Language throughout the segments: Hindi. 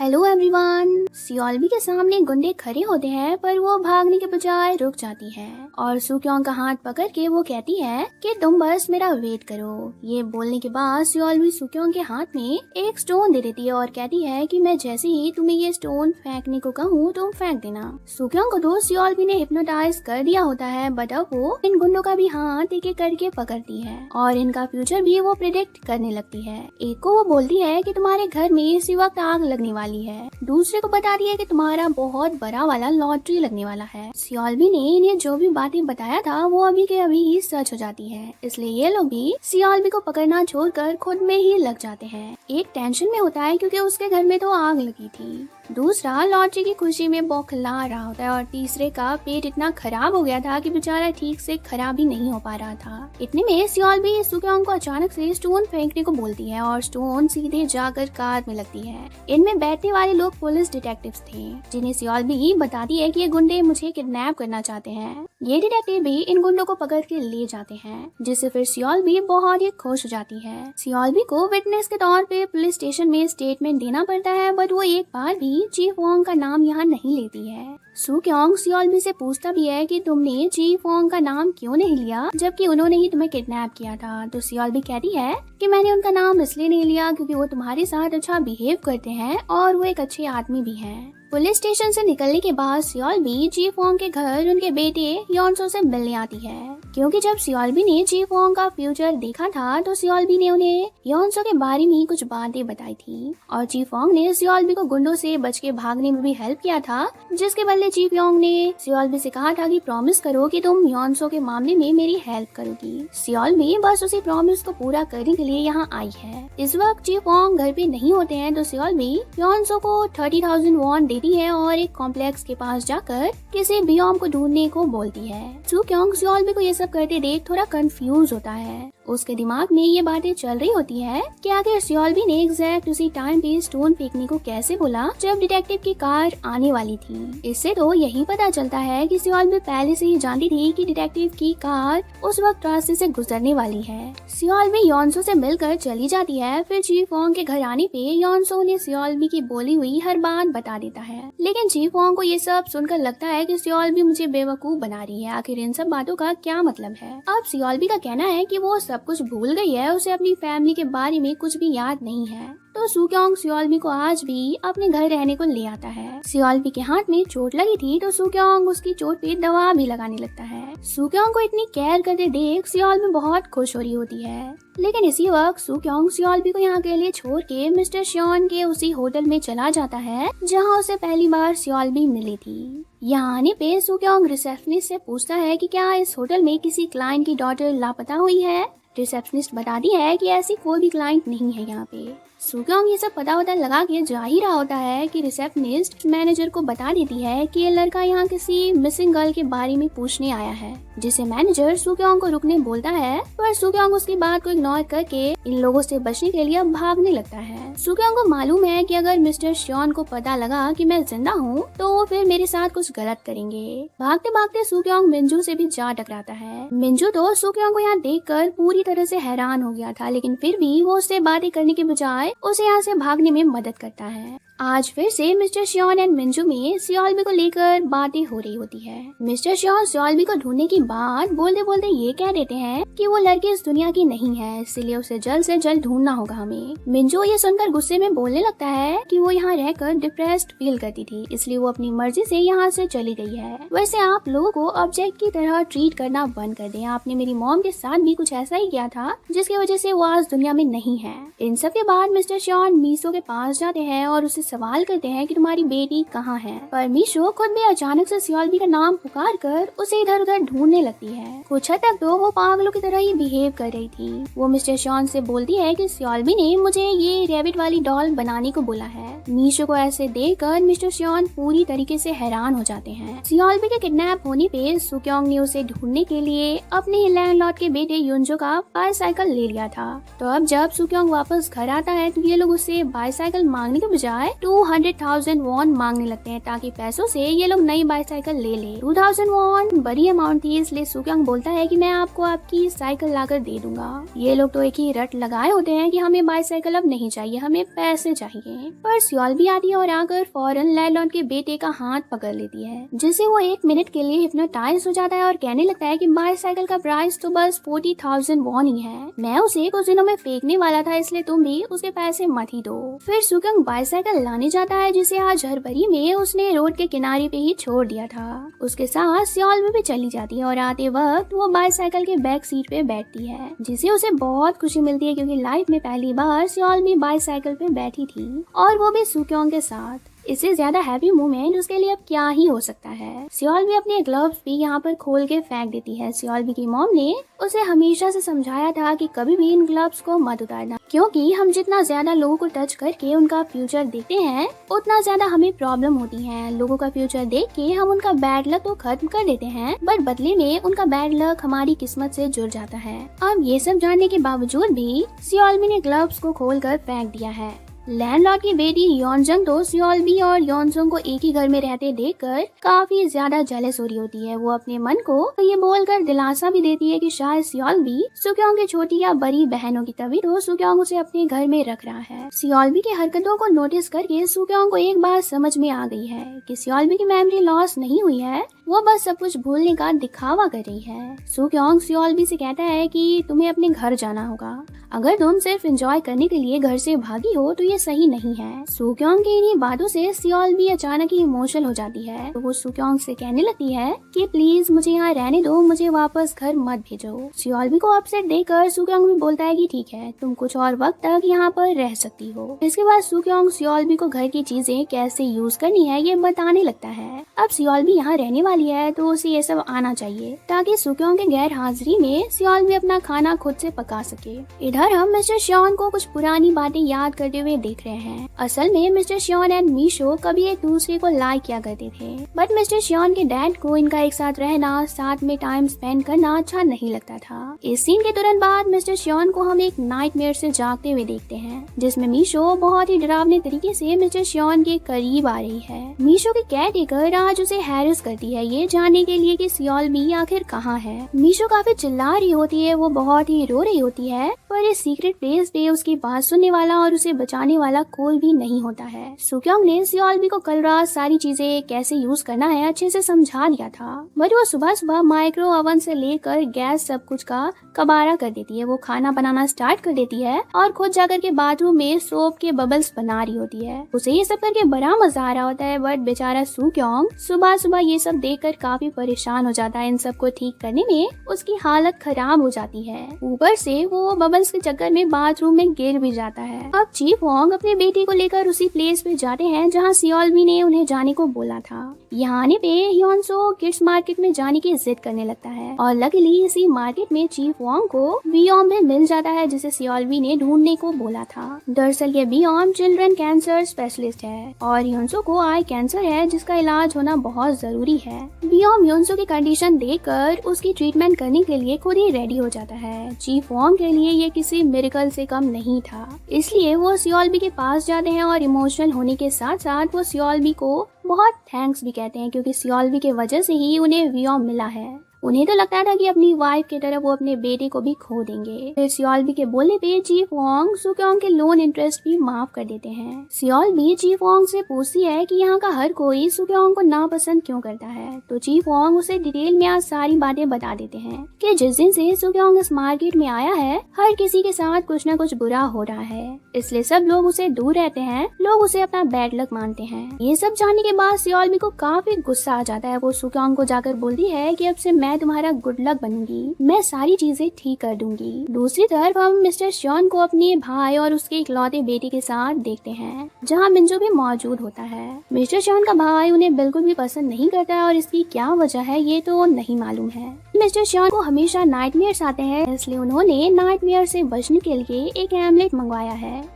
Hello everyone. सियोलबी के सामने गुंडे खड़े होते हैं पर वो भागने के बजाय रुक जाती है और सुक्योंग का हाथ पकड़ के वो कहती है कि तुम बस मेरा वेट करो। ये बोलने के बाद सियोलबी सुक्योंग के हाथ में एक स्टोन दे देती है और कहती है कि मैं जैसे ही तुम्हें ये स्टोन फेंकने को कहूँ तुम फेंक देना। सुक्योंग को तो सियोलबी ने हिप्नोटाइज कर दिया होता है बट अब वो इन गुंडों का भी हाथ एक एक करके पकड़ती है और इनका फ्यूचर भी वो प्रिडिक्ट करने लगती है। एक को वो बोलती है कि तुम्हारे घर में इसी वक्त आग लगने वाली है, दूसरे को बताती है कि तुम्हारा बहुत बड़ा वाला लॉटरी लगने वाला है। सियोलबी ने इन्हें जो भी बातें बताया था वो अभी के अभी ही सच हो जाती है, इसलिए ये लोग भी सियोलबी को पकड़ना छोड़कर खुद में ही लग जाते हैं। एक टेंशन में होता है क्योंकि उसके घर में तो आग लगी थी, दूसरा लॉटरी की खुशी में बौखला रहा होता है और तीसरे का पेट इतना खराब हो गया था कि बेचारा ठीक से खराब ही नहीं हो पा रहा था। इतने में सियोलबी सुक्योंग को अचानक से स्टोन फेंकने को बोलती है और स्टोन सीधे जाकर कार में लगती है। इनमें बैठने वाले लोग पुलिस डिटेक्टिव्स थे जिन्हें सियोलबी बताती है कि ये गुंडे मुझे किडनैप करना चाहते हैं। ये डिटेक्टिव भी इन गुंडों को पकड़ के ले जाते हैं जिससे फिर सियोलबी बहुत ही खुश हो जाती है। सियोलबी को विटनेस के तौर पे पुलिस स्टेशन में स्टेटमेंट देना पड़ता है बट वो एक बार भी चीफ वोंग का नाम यहाँ नहीं लेती है। सुक्योंग सियोलबी से पूछता भी है कि तुमने चीफ वोंग का नाम क्यों नहीं लिया जबकि उन्होंने ही तुम्हें किडनैप किया था। तो सियोलबी कहती है कि मैंने उनका नाम इसलिए नहीं लिया क्योंकि वो तुम्हारे साथ अच्छा बिहेव करते हैं और वो एक अच्छे आदमी भी हैं। पुलिस स्टेशन से निकलने के बाद सियोलबी चीफ वोंग के घर उनके बेटे योनसो से मिलने आती है क्योंकि जब सियोलबी ने चीफ वोंग का फ्यूचर देखा था तो सियोलबी ने उन्हें योनसो के बारे में कुछ बातें बताई थी और चीफ वोंग ने सियोलबी को गुंडों से बच के भागने में भी हेल्प किया था, जिसके बदले चीफ वोंग ने सियोलबी से कहा था कि प्रॉमिस करो कि तुम योनसो के मामले में मेरी हेल्प करोगी। सियोलबी बस उसी प्रॉमिस को पूरा करने के लिए यहाँ आई है। इस वक्त चीफ वोंग घर पे नहीं होते हैं तो सियोलबी योनसो को 30,000 वॉन देती है और एक कॉम्प्लेक्स के पास जाकर किसी बियोम को ढूंढने को बोलती है। सुक्योंग सियोलबी को ये सब करते देख थोड़ा कंफ्यूज होता है। उसके दिमाग में ये बातें चल रही होती है कि आखिर सियोलबी ने एग्जैक्ट उसी टाइम पे स्टोन फेंकने को कैसे बोला जब डिटेक्टिव की कार आने वाली थी। इससे तो यही पता चलता है कि सियोलबी पहले से ही जानती थी कि डिटेक्टिव की कार उस वक्त रास्ते से गुजरने वाली है। सियोलबी योनसो से मिलकर चली जाती है। फिर चीफ वोंग के घर आने पे योनसो ने सियोलबी की बोली हुई हर बात बता देता है, लेकिन चीफ वोंग को ये सब सुनकर लगता है कि सियोलबी मुझे बेवकूफ बना रही है। आखिर इन सब बातों का क्या मतलब है। अब सियोलबी का कहना है कि वो सब कुछ भूल गई है, उसे अपनी फैमिली के बारे में कुछ भी याद नहीं है। तो सुक्योंग सियोलबी को आज भी अपने घर रहने को ले आता है। सियोलबी के हाथ में चोट लगी थी तो सुक्योंग उसकी चोट पे दवा भी लगाने लगता है। सुक्योंग को इतनी केयर करते देख सियोलबी बहुत खुश हो रही होती है, लेकिन इसी वक्त सुक्योंग सियोलबी को यहाँ के लिए छोड़ के मिस्टर श्योन के उसी होटल में चला जाता है जहाँ उसे पहली बार सियोलबी मिली थी। यहाँ आने पे सुक्योंग रिसेप्शनिस्ट से पूछता है कि क्या इस होटल में किसी क्लाइंट की डॉटर लापता हुई है। रिसेप्शनिस्ट बताती है कि ऐसी कोई भी क्लाइंट नहीं है यहाँ पे। सुक्योंग ये सब पता लगा के जा ही रहा होता है कि रिसेप्शनिस्ट मैनेजर को बता देती है कि ये लड़का यहाँ किसी मिसिंग गर्ल के बारे में पूछने आया है, जिसे मैनेजर सुक्योंग को रुकने बोलता है पर सुक्योंग उसकी बात को इग्नोर करके इन लोगों से बचने के लिए भागने लगता है। सुक्योंग को मालूम है कि अगर मिस्टर श्योन को पता लगा कि मैं जिंदा हूँ तो वो फिर मेरे साथ कुछ गलत करेंगे। भागते भागते सुक्योंग मिंजू से भी जा टकराता है। मिंजू तो सुक्योंग को यहाँ देखकर पूरी तरह से हैरान हो गया था, लेकिन फिर भी वो उससे बातें करने के बजाय उसे यहाँ से भागने में मदद करता है। आज फिर से मिस्टर श्योन एंड मिंजू में सियोलबी को लेकर बातें हो रही होती है। मिस्टर श्योन सियोलबी को ढूंढने की बात बोलते बोलते ये कह देते हैं कि वो लड़की इस दुनिया की नहीं है, इसलिए उसे जल्द से जल्द ढूंढना होगा हमें। मिंजू ये सुनकर गुस्से में बोलने लगता है कि वो यहाँ रहकर डिप्रेस्ड फील करती थी, इसलिए वो अपनी मर्जी से यहाँ से चली गई है। वैसे आप लोगों को ऑब्जेक्ट की तरह ट्रीट करना बंद कर दें। आपने मेरी मॉम के साथ भी कुछ ऐसा ही किया था जिसकी वजह से वो आज दुनिया में नहीं है। इन सब के बाद मिस्टर श्योन मीशो के पास जाते हैं और उसे सवाल करते हैं कि तुम्हारी बेटी कहाँ है, पर मीशो खुद भी अचानक से सियोलबी का नाम पुकार कर उसे इधर उधर ढूंढने लगती है। कुछ हद तक तो वो पागलों की तरह ही बिहेव कर रही थी। वो मिस्टर श्योन से बोलती है कि सियोलबी ने मुझे ये रैबिट वाली डॉल बनाने को बोला है। मीशो को ऐसे देखकर मिस्टर श्योन पूरी तरीके से हैरान हो जाते हैं। सियोलबी के किडनैप होने पे सुक्योंग ने उसे ढूंढने के लिए अपने ही लैंडलॉर्ड के बेटे युनजो का बाईसाइकिल ले लिया था। तो अब जब सुक्योंग वापस घर आता है तो ये लोग उससे बाईसाइकिल मांगने के बजाय 200,000 वॉन मांगने लगते हैं ताकि पैसों से ये लोग नई बाईसाइकिल ले ले। 2000 वॉन बड़ी अमाउंट थी, इसलिए सुक्योंग बोलता है कि मैं आपको आपकी साइकिल लाकर दे दूंगा। ये लोग तो एक ही रट लगाए होते हैं कि हमें बाईसाइकिल अब नहीं चाहिए, हमें पैसे चाहिए। पर सियोल भी आती है और आकर फौरन लैंडलॉर्ड के बेटे का हाथ पकड़ लेती है, जिससे वो 1 मिनट के लिए हिप्नोटाइज हो जाता है और कहने लगता है कि बाईसाइकिल का प्राइस तो बस 40,000 वॉन ही है। मैं उसे कुछ दिनों में फेंकने वाला था, इसलिए तुम भी उसके पैसे मत ही दो। फिर सुक्योंग बाईसाइकिल लाने जाता है, जिसे आज हड़बड़ी में उसने रोड के किनारे पे ही छोड़ दिया था। उसके साथ सियोल भी चली जाती है और आते वक्त वो बाईसाइकिल के बैक सीट पे बैठती है, जिससे उसे बहुत खुशी मिलती है, क्योंकि लाइफ में पहली बार सियोल भी बाईसाइकिल पे बैठी थी और वो भी सुक्योंग के साथ। इससे ज्यादा हैप्पी मोमेंट उसके लिए अब क्या ही हो सकता है। सियोल भी अपने ग्लव्स भी यहाँ पर खोल के फेंक देती है। सियोल भी की मॉम ने उसे हमेशा से समझाया था कि कभी भी इन ग्लव्स को मत उतारना, क्योंकि हम जितना ज्यादा लोगों को टच करके उनका फ्यूचर देखते हैं, उतना ज्यादा हमें प्रॉब्लम होती है। लोगों का फ्यूचर देख के हम उनका बैड लक तो खत्म कर देते हैं, बट बदले में उनका बैड लक हमारी किस्मत से जुड़ जाता है। अब ये सब जानने के बावजूद भी सियोल ने ग्लव्स को खोल कर फेंक दिया है। लैंडलॉर्ड की बेटी योनजंग तो सियोल और योनसुंग को एक ही घर में रहते देखकर काफी ज्यादा जेलस हो रही होती है। वो अपने मन को ये बोलकर दिलासा भी देती है कि शायद सियोल भी सुक्योंग की छोटी या बड़ी बहन होगी, तभी तो सुक्योंग उसे अपने घर में रख रहा है। सियोल की हरकतों को नोटिस करके सुक्योंग को एक बात समझ में आ गई है कि सियोल की मेमोरी लॉस नहीं हुई है, वो बस सब कुछ भूलने का दिखावा कर रही है। सुक्योंग सियोल से कहता है कि तुम्हें अपने घर जाना होगा। अगर तुम सिर्फ एंजॉय करने के लिए घर से भागी हो तो ये सही नहीं है। सुक्योंग की इन्हीं बातों से सियोल भी अचानक ही इमोशनल हो जाती है, तो वो सुक्योंग से कहने लगती है कि प्लीज मुझे यहाँ रहने दो, मुझे वापस घर मत भेजो। सियोल को अपसेट देखकर सुक्योंग भी बोलता है कि ठीक है, तुम कुछ और वक्त तक यहाँ पर रह सकती हो। इसके बाद सुक्योंग सियोल को घर की चीजें कैसे यूज करनी है ये बताने लगता है। अब सियोल यहाँ रहने वाली है तो उसे ये सब आना चाहिए, ताकि सुक्योंग के गैर हाजिरी में सियोल अपना खाना खुद से पका सके। इधर हम मिस्टर श्योन को कुछ पुरानी बातें याद करते हुए देख रहे हैं। असल में मिस्टर श्योन एंड मीशो कभी एक दूसरे को लाइक किया करते थे, बट मिस्टर श्योन के डैड को इनका एक साथ रहना, साथ में टाइम स्पेंड करना अच्छा नहीं लगता था। इस सीन के तुरंत बाद मिस्टर श्योन को हम एक नाइटमेयर से जागते हुए देखते हैं, जिसमें मीशो बहुत ही डरावने तरीके से मिस्टर श्योन के करीब आ रही है। मीशो की केयरटेकर आज उसे हैरेस करती है, ये जानने के लिए कि सियोल भी आखिर कहाँ है। मीशो काफी चिल्ला रही होती है, वो बहुत ही रो रही होती है, पर इस सीक्रेट प्लेस पे उसकी बात सुनने वाला और उसे बचाने वाला कोई भी नहीं होता है। सुक्योंग ने सियोल को कल रात सारी चीजें कैसे यूज करना है अच्छे से समझा दिया था, बट वो सुबह सुबह माइक्रो ओवन से लेकर गैस सब कुछ का कबाड़ा कर देती है। वो खाना बनाना स्टार्ट कर देती है और खुद जाकर के बाथरूम में सोप के बबल्स बना रही होती है। उसे ये सब करके बड़ा मजा आ रहा होता है, बट बेचारा सुक्योंग सुबह सुबह ये सब देखकर काफी परेशान हो जाता है। इन सब को ठीक करने में उसकी हालत खराब हो जाती है, ऊपर से वो बबल्स के चक्कर में बाथरूम में गिर भी जाता है। अब चीफ वोंग अपने बेटी को लेकर उसी प्लेस पे जाते हैं जहाँ सियोल ने उन्हें जाने को बोला था। यहाँ आने पे ह्योनसो किड्स मार्केट में जाने की जिद करने लगता है और लकीली इसी मार्केट में चीफ वोंग को वियोम भी मिल जाता है, जिसे सियोल ने ढूंढने को बोला था। दरअसल ये वियोम चिल्ड्रन कैंसर स्पेशलिस्ट है और ह्योनसो को आई कैंसर है, जिसका इलाज होना बहुत जरूरी है। वियोम ह्योनसो की कंडीशन देखकर उसकी ट्रीटमेंट करने के लिए खुद ही रेडी हो जाता है। चीफ वोंग के लिए ये किसी मिरेकल से कम नहीं था, इसलिए वो सियोल के पास जाते हैं और इमोशनल होने के साथ साथ वो सियोल को बहुत थैंक्स भी कहते हैं, क्योंकि सियोल के वजह से ही उन्हें वियोम मिला है। उन्हें तो लगता था कि अपनी वाइफ की तरह वो अपने बेटे को भी खो देंगे। फिर सियोल के बोलने पे चीफ वोंग सुक्योंग के लोन इंटरेस्ट भी माफ कर देते हैं। सियोल चीफ वोंग से पूछती है कि यहाँ का हर कोई सुक्योंग को नापसंद क्यों करता है, तो चीफ वोंग उसे डिटेल में आज सारी बातें बता देते हैं कि जिस दिन से सुक्योंग इस मार्केट में आया है, हर किसी के साथ कुछ न कुछ बुरा हो रहा है, इसलिए सब लोग उसे दूर रहते हैं, लोग उसे अपना बैड लक मानते हैं। ये सब जानने के बाद सियोल को काफी गुस्सा आ जाता है। वो सुक्योंग को जाकर बोलती है कि अब से मैं तुम्हारा गुड लक बनूंगी, मैं सारी चीजें ठीक कर दूंगी। दूसरी तरफ हम मिस्टर श्योन को अपने भाई और उसके इकलौते बेटे के साथ देखते हैं, जहाँ मिंजो भी मौजूद होता है। मिस्टर श्योन का भाई उन्हें बिल्कुल भी पसंद नहीं करता है और इसकी क्या वजह है ये तो नहीं मालूम है। मिस्टर श्योन को हमेशा नाइटमेयर्स आते हैं, इसलिए उन्होंने नाइटमेयर से बचने के लिए एक एमलेट मंगवाया है,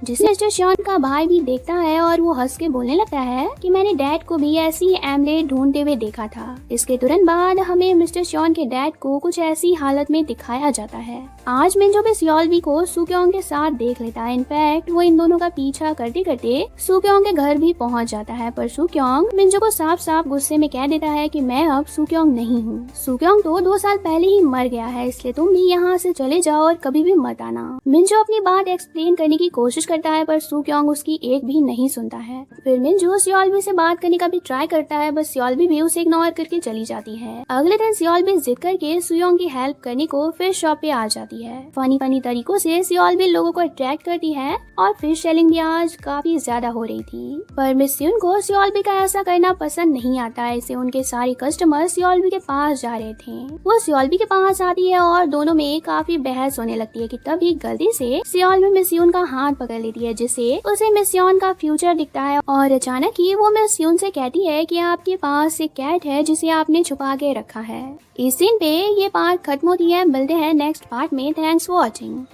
जिसे मिस्टर श्योन का भाई भी देखता है और वो हंस के बोलने लगता है कि मैंने डैड को भी ऐसी एमलेट ढूंढते हुए देखा था। इसके तुरंत बाद हमें मिस्टर श्योन के डैड को कुछ ऐसी हालत में दिखाया जाता है। आज मिंजो भी सियोल को सुक्योंग के साथ देख लेता है। इनफैक्ट वो इन दोनों का पीछा करते करते सुक्योंग के घर भी पहुंच जाता है, पर सुक्योंग मिंजो को साफ साफ गुस्से में कह देता है कि मैं अब सुक्योंग नहीं हूँ। सुक्योंग तो 2 साल पहले ही मर गया है, इसलिए तुम भी यहाँ से चले जाओ और कभी भी मत आना। मिंजो अपनी बात एक्सप्लेन करने की कोशिश करता करता है पर सू क्योंग उसकी एक भी नहीं सुनता है। फिर मिंजू सियोलबी से बात करने का भी ट्राई करता है, बस सियोलबी भी उसे इग्नोर करके चली जाती है। अगले दिन सियोलबी जिद करके सुयोंग की हेल्प करने को फिश शॉप पे आ जाती है। फनी फनी तरीकों से सियोलबी लोगों को अट्रैक्ट करती है और फिश सेलिंग भी आज काफी ज्यादा हो रही थी। पर मिस सियुन को सियोलबी का ऐसा करना पसंद नहीं आता है, इससे उनके सारे कस्टमर सियोलबी के पास जा रहे थे। वो सियोलबी के पास आती है और दोनों में काफी बहस होने लगती है कि तभी गलती से सियोलबी मिस सियुन का हाथ पकड़ लेती है, जिससे उसे मिस सियोन का फ्यूचर दिखता है और अचानक ही वो मिस सियुन से कहती है कि आपके पास एक कैट है जिसे आपने छुपा के रखा है। इस सीन पे ये पार्ट खत्म होती है। मिलते हैं नेक्स्ट पार्ट में। Thanks for watching.